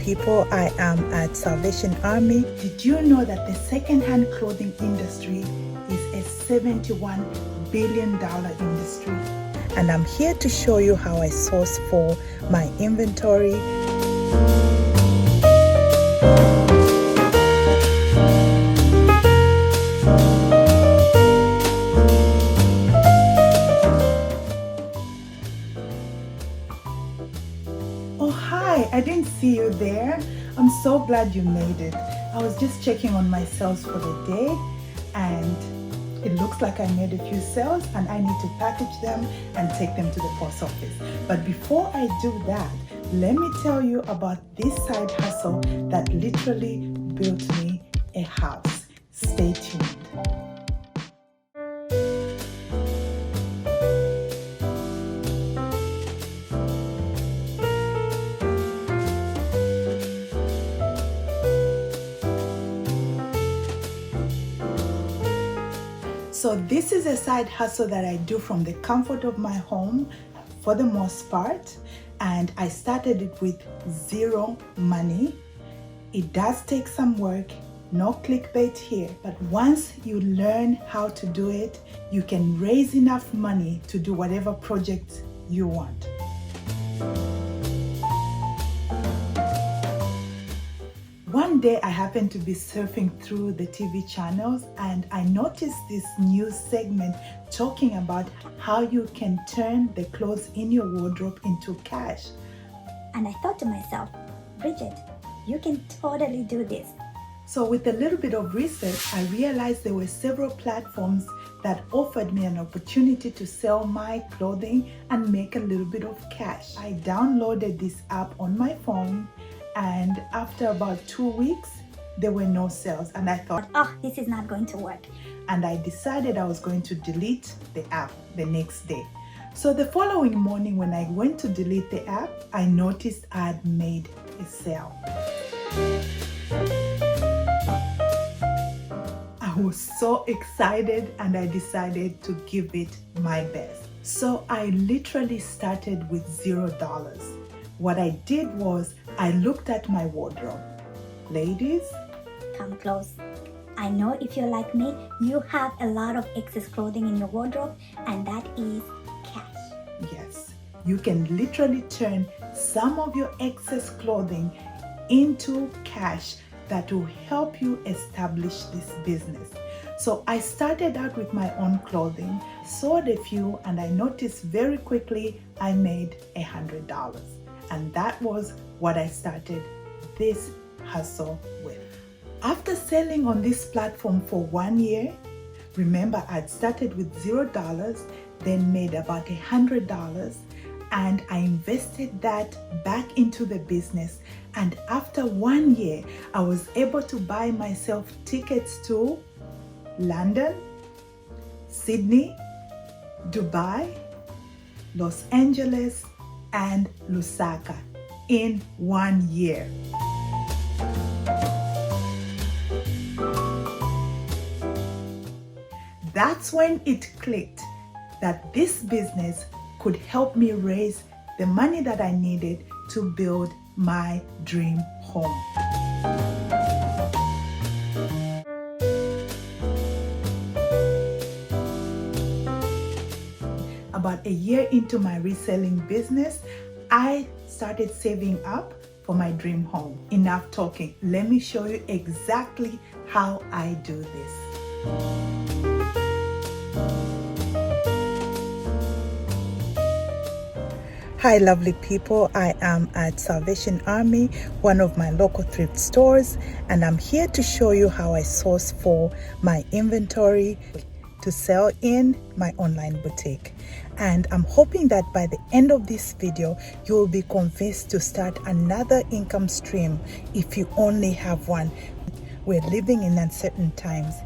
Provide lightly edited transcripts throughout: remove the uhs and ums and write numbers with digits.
people, I am at Salvationarmy. Did you know that the second-hand clothing industry is a $71 billion industry? And I'm here to show you how I source for my inventory. Oh, hi, I didn't see you there. I'm so glad you made it. I was just checking on my sales for the day and it looks like I made a few sales and I need to package them and take them to the post office. But before I do that, let me tell you about this side hustle that literally built me a house. Stay tuned. So this is a side hustle that I do from the comfort of my home for the most part, and I started it with zero money. It does take some work, no clickbait here, but once you learn how to do it, you can raise enough money to do whatever project you want. One day I happened to be surfing through the TV channels and I noticed this news segment talking about how you can turn the clothes in your wardrobe into cash. And I thought to myself, Bridget, you can totally do this. So with a little bit of research, I realized there were several platforms that offered me an opportunity to sell my clothing and make a little bit of cash. I downloaded this app on my phone, and after about 2 weeks, there were no sales. And I thought, oh, this is not going to work. And I decided I was going to delete the app the next day. So the following morning when I went to delete the app, I noticed I had made a sale. I was so excited and I decided to give it my best. So I literally started with $0. What I did was I looked at my wardrobe. Ladies, come close. I know if you're like me, you have a lot of excess clothing in your wardrobe, and that is cash. Yes, you can literally turn some of your excess clothing into cash that will help you establish this business. So I started out with my own clothing, sold a few, and I noticed very quickly I made $100. And that was what I started this hustle with. After selling on this platform for 1 year, remember I'd started with $0, then made about $100, and I invested that back into the business. And after 1 year, I was able to buy myself tickets to London, Sydney, Dubai, Los Angeles, and Lusaka in 1 year. That's when it clicked that this business could help me raise the money that I needed to build my dream home. About a year into my reselling business, I started saving up for my dream home. Enough talking. Let me show you exactly how I do this. Hi lovely people, I am at Salvationarmy, one of my local thrift stores, and I'm here to show you how I source for my inventory to sell in my online boutique. And I'm hoping that by the end of this video, you will be convinced to start another income stream if you only have one. We're living in uncertain times.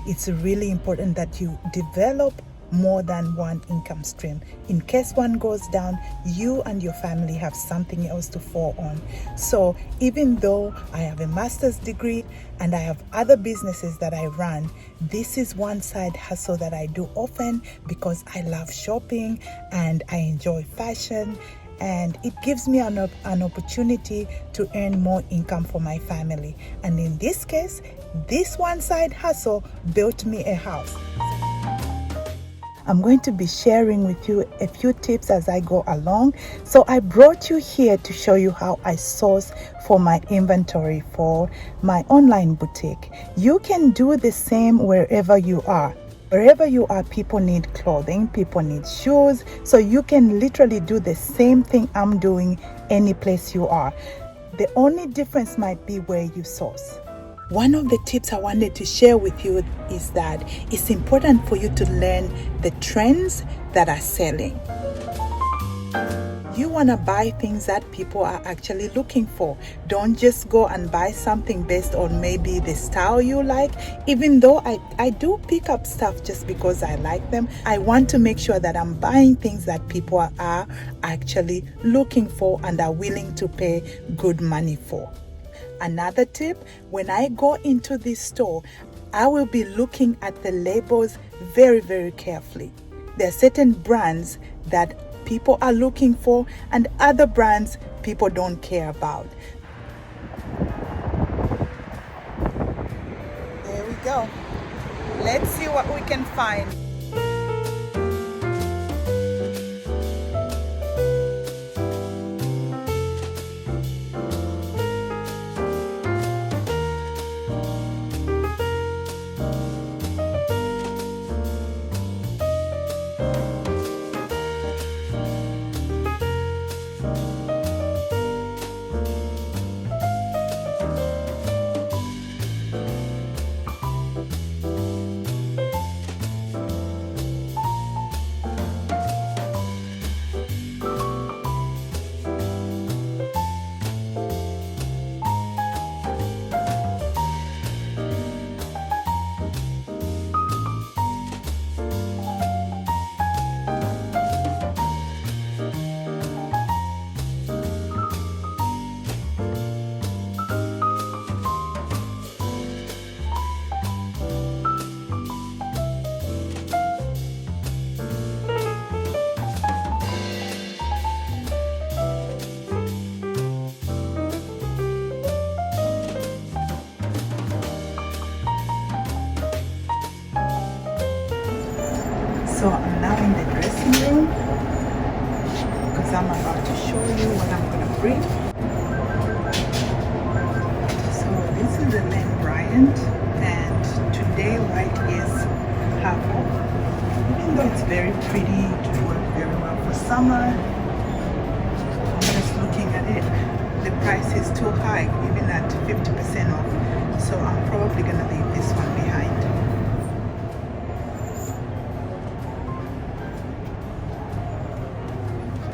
It's really important that you develop more than one income stream. In case one goes down, you and your family have something else to fall on. So even though I have a master's degree and I have other businesses that I run, this is one side hustle that I do often because I love shopping and I enjoy fashion and it gives me an opportunity to earn more income for my family. And in this case, this one side hustle built me a house. I'm going to be sharing with you a few tips as I go along. So I brought you here to show you how I source for my inventory for my online boutique. You can do the same wherever you are. Wherever you are, people need clothing, people need shoes. So you can literally do the same thing I'm doing any place you are. The only difference might be where you source. One of the tips I wanted to share with you is that it's important for you to learn the trends that are selling. You want to buy things that people are actually looking for. Don't just go and buy something based on maybe the style you like. Even though I do pick up stuff just because I like them, I want to make sure that I'm buying things that people are actually looking for and are willing to pay good money for. Another tip, when I go into this store, I will be looking at the labels very, very carefully. There are certain brands that people are looking for and other brands people don't care about. There we go. Let's see what we can find. So I'm now in the dressing room because I'm about to show you what I'm going to bring. So this is the Lane Bryant, and today white is half off. Even though it's very pretty, it will work very well for summer. I'm just looking at it. The price is too high, even at 50% off. So I'm probably going to leave this one behind.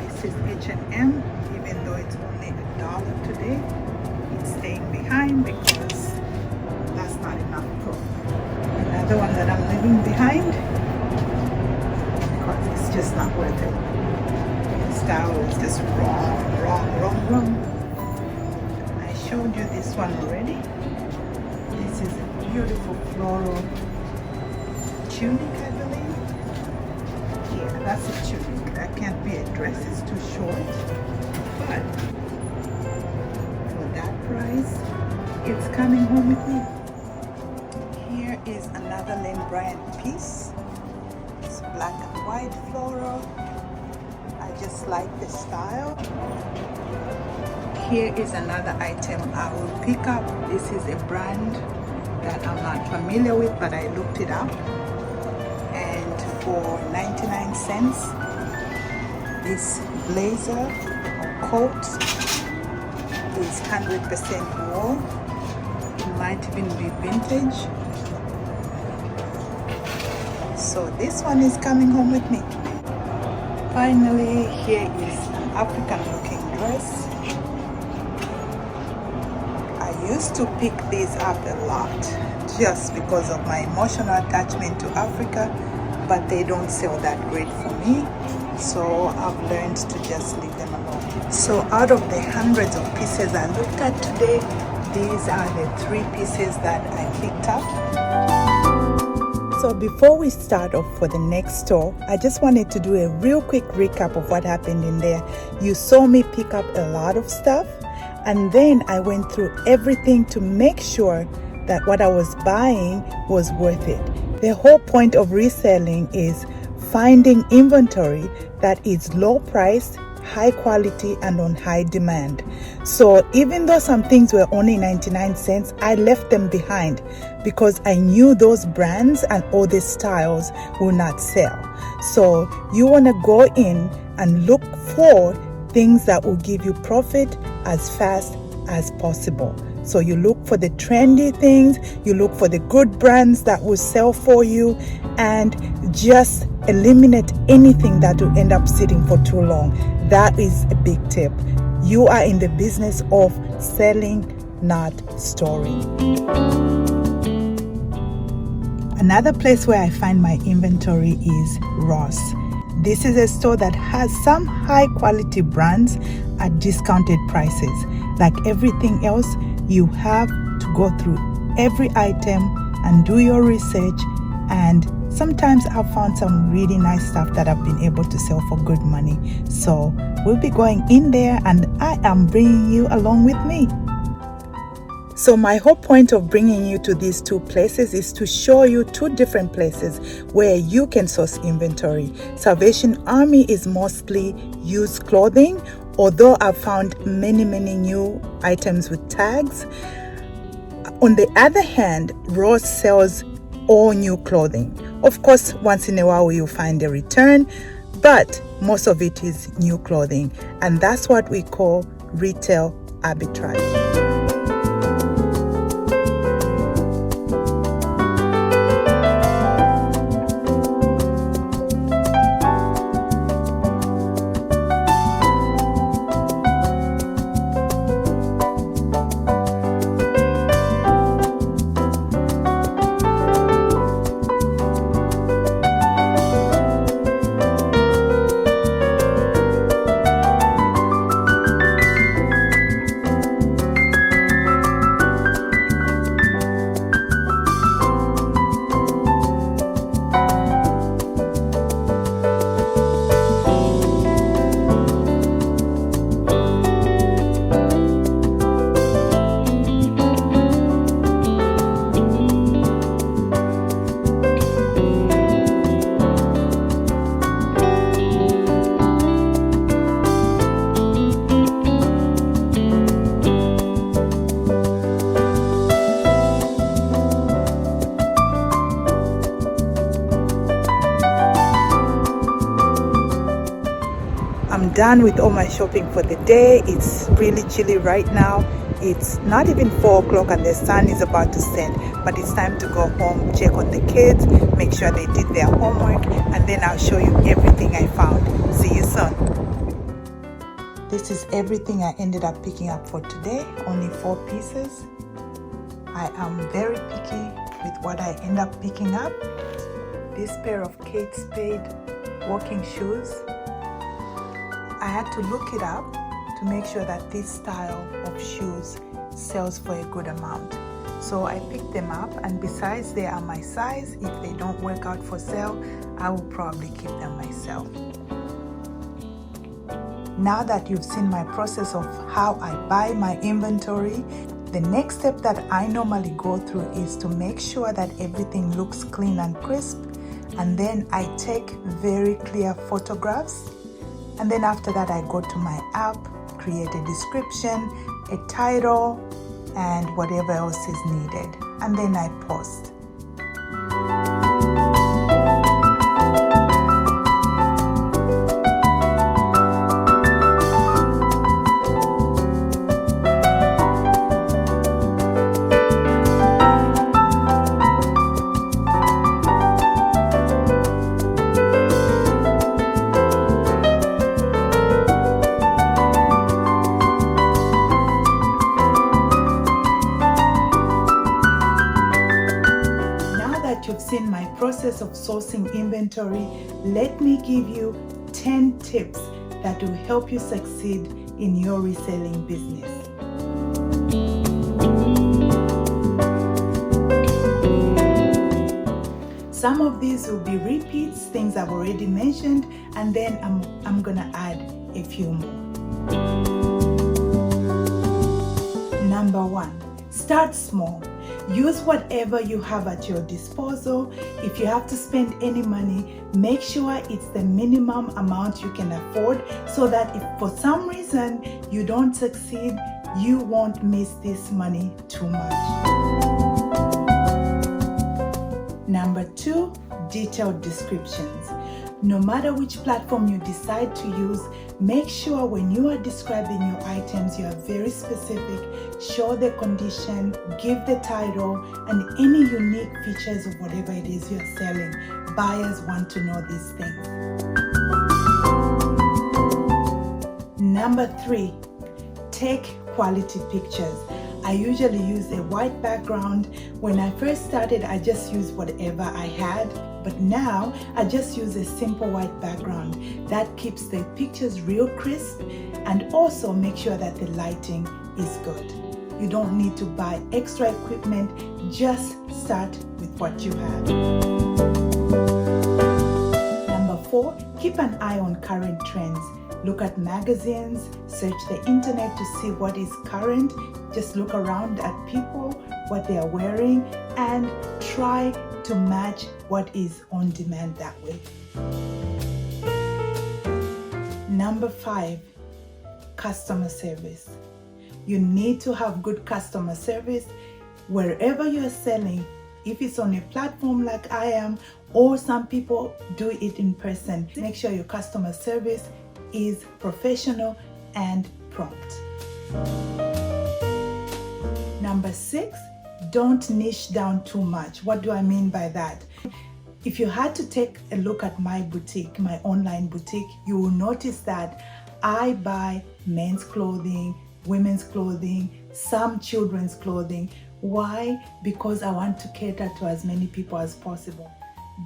This is H&M, even though it's only $1 today, it's staying behind because that's not enough profit. Another one that I'm leaving behind because it's just not worth it. The style is just wrong. I showed you this one already. This is a beautiful floral tunic, I believe. Yeah, that's a tunic. That can't be a dress, it's too short. But for that price, it's coming home with me. Here is another Lane Bryant piece. It's black and white floral. I just like the style. Here is another item I will pick up. This is a brand that I'm not familiar with, but I looked it up. And for 99 cents, this blazer or coat is 100% wool. It might even be vintage. So this one is coming home with me. Finally, here is an African looking dress. I used to pick these up a lot just because of my emotional attachment to Africa, but they don't sell that great for me. So I've learned to just leave them alone. So out of the hundreds of pieces I looked at today, these are the 3 pieces that I picked up. So So before we start off for the next store, I just wanted to do a real quick recap of what happened in there. You saw me pick up a lot of stuff, and then I went through everything to make sure that what I was buying was worth it. The whole point of reselling is finding inventory that is low priced, high quality, and on high demand. So even though some things were only 99 cents, I left them behind because I knew those brands and all the styles will not sell. So you want to go in and look for things that will give you profit as fast as possible. So you look for the trendy things, you look for the good brands that will sell for you, and just eliminate anything that will end up sitting for too long. That is a big tip. You are in the business of selling, not storing. Another place where I find my inventory is Ross. This is a store that has some high quality brands at discounted prices. Like everything else, you have to go through every item and do your research, and sometimes I've found some really nice stuff that I've been able to sell for good money. So we'll be going in there, and I am bringing you along with me. So my whole point of bringing you to these two places is to show you two different places where you can source inventory. Salvationarmy is mostly used clothing, although I've found many new items with tags. On the other hand, Ross sells all new clothing. Of course, once in a while you'll find a return, but most of it is new clothing, and that's what we call retail arbitrage. I'm done with all my shopping for the day. It's really chilly right now. It's not even 4 o'clock and the sun is about to set, but it's time to go home, check on the kids, make sure they did their homework, and then I'll show you everything I found. See you soon. This is everything I ended up picking up for today, only 4 pieces. I am very picky with what I end up picking up. This pair of Kate Spade walking shoes, I had to look it up to make sure that this style of shoes sells for a good amount. So I picked them up, and besides they are my size, if they don't work out for sale, I will probably keep them myself. Now that you've seen my process of how I buy my inventory, the next step that I normally go through is to make sure that everything looks clean and crisp, and then I take very clear photographs. And then after that, I go to my app, create a description, a title, and whatever else is needed. And then I post. You've seen my process of sourcing inventory. Let me give you 10 tips that will help you succeed in your reselling business. Some of these will be repeats, things I've already mentioned, and then I'm gonna add a few more. Number 1, start small. Use whatever you have at your disposal. If you have to spend any money, make sure it's the minimum amount you can afford, so that if for some reason you don't succeed, you won't miss this money too much. Number 2, detailed descriptions. No matter which platform you decide to use, make sure when you are describing your items, you are very specific. Show the condition, give the title, and any unique features of whatever it is you're selling. Buyers want to know these things. Number 3, take quality pictures. I usually use a white background. When I first started, I just used whatever I had, but now I just use a simple white background. That keeps the pictures real crisp and also make sure that the lighting is good. You don't need to buy extra equipment, just start with what you have. Number 4, keep an eye on current trends. Look at magazines, search the internet to see what is current. Just look around at people, what they are wearing, and try to match what is on demand that way. Number 5, customer service. You need to have good customer service wherever you're selling. If it's on a platform like I am, or some people do it in person, make sure your customer service is professional and prompt. Number 6, don't niche down too much. What do I mean by that? If you had to take a look at my boutique, my online boutique, you will notice that I buy men's clothing, women's clothing, some children's clothing. Why? Because I want to cater to as many people as possible.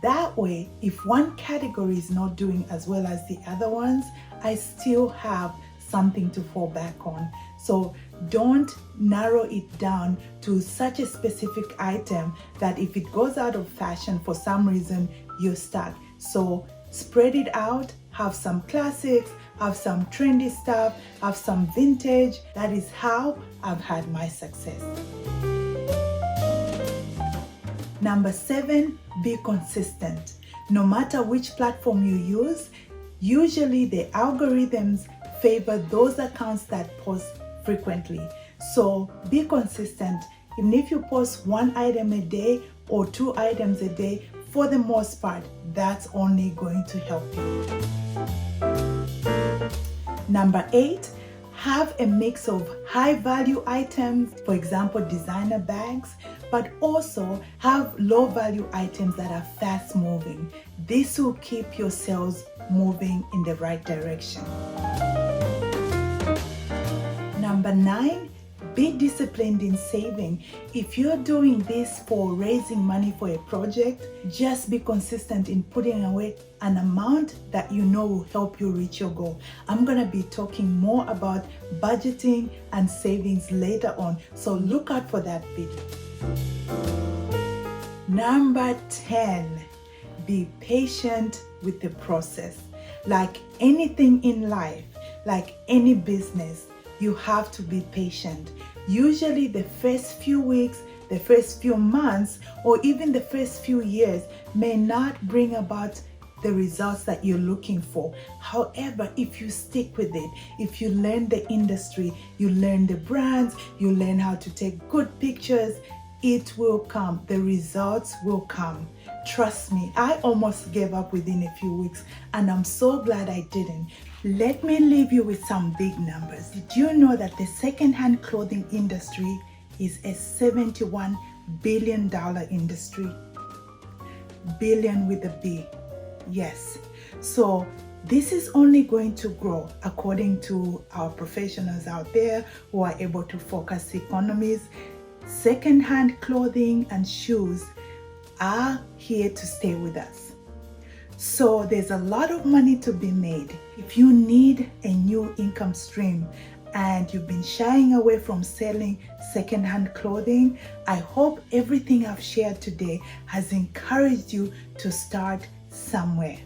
That way, if one category is not doing as well as the other ones, I still have something to fall back on. So don't narrow it down to such a specific item that if it goes out of fashion for some reason, you're stuck. So spread it out, have some classics, have some trendy stuff, have some vintage. That is how I've had my success. Number 7, be consistent. No matter which platform you use, usually the algorithms favor those accounts that post frequently. So be consistent. Even if you post 1 item a day or 2 items a day, for the most part, that's only going to help you. Number 8, have a mix of high value items, for example, designer bags, but also have low value items that are fast moving. This will keep your sales moving in the right direction. Number 9, be disciplined in saving. If you're doing this for raising money for a project, just be consistent in putting away an amount that you know will help you reach your goal. I'm going to be talking more about budgeting and savings later on, so look out for that video. Number 10, be patient with the process. Like anything in life, like any business, you have to be patient. Usually the first few weeks, the first few months, or even the first few years may not bring about the results that you're looking for. However, if you stick with it, if you learn the industry, you learn the brands, you learn how to take good pictures, it will come. The results will come. Trust me, I almost gave up within a few weeks, and I'm so glad I didn't. Let me leave you with some big numbers. Did you know that the second-hand clothing industry is a $71 billion industry? Billion with a B. Yes. So this is only going to grow according to our professionals out there who are able to focus economies. Second-hand clothing and shoes are here to stay with us. So there's a lot of money to be made. If you need a new income stream, and you've been shying away from selling secondhand clothing, I hope everything I've shared today has encouraged you to start somewhere.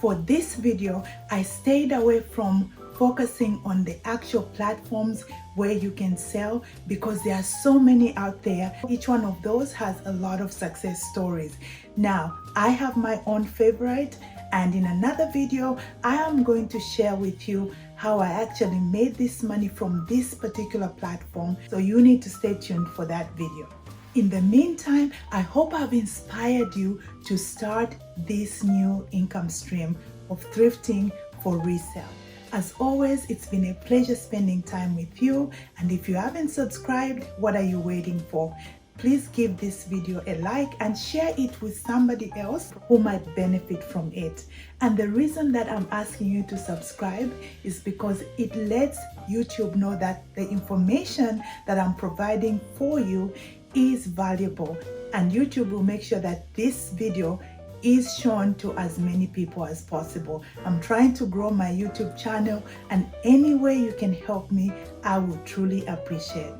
For this video, I stayed away from focusing on the actual platforms where you can sell because there are so many out there. Each one of those has a lot of success stories. Now, I have my own favorite, and in another video, I am going to share with you how I actually made this money from this particular platform. So you need to stay tuned for that video. In the meantime, I hope I've inspired you to start this new income stream of thrifting for resale. As always, it's been a pleasure spending time with you. And if you haven't subscribed, what are you waiting for? Please give this video a like and share it with somebody else who might benefit from it. And the reason that I'm asking you to subscribe is because it lets YouTube know that the information that I'm providing for you is valuable, and YouTube will make sure that this video is shown to as many people as possible. I'm trying to grow my YouTube channel, and any way you can help me, I would truly appreciate.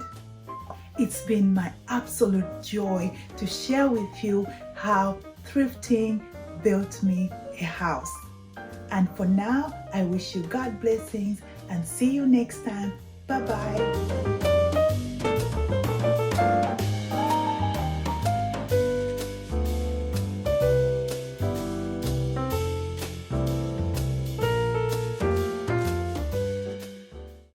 It's been my absolute joy to share with you how thrifting built me a house. And for now, I wish you God blessings and see you next time. Bye-bye.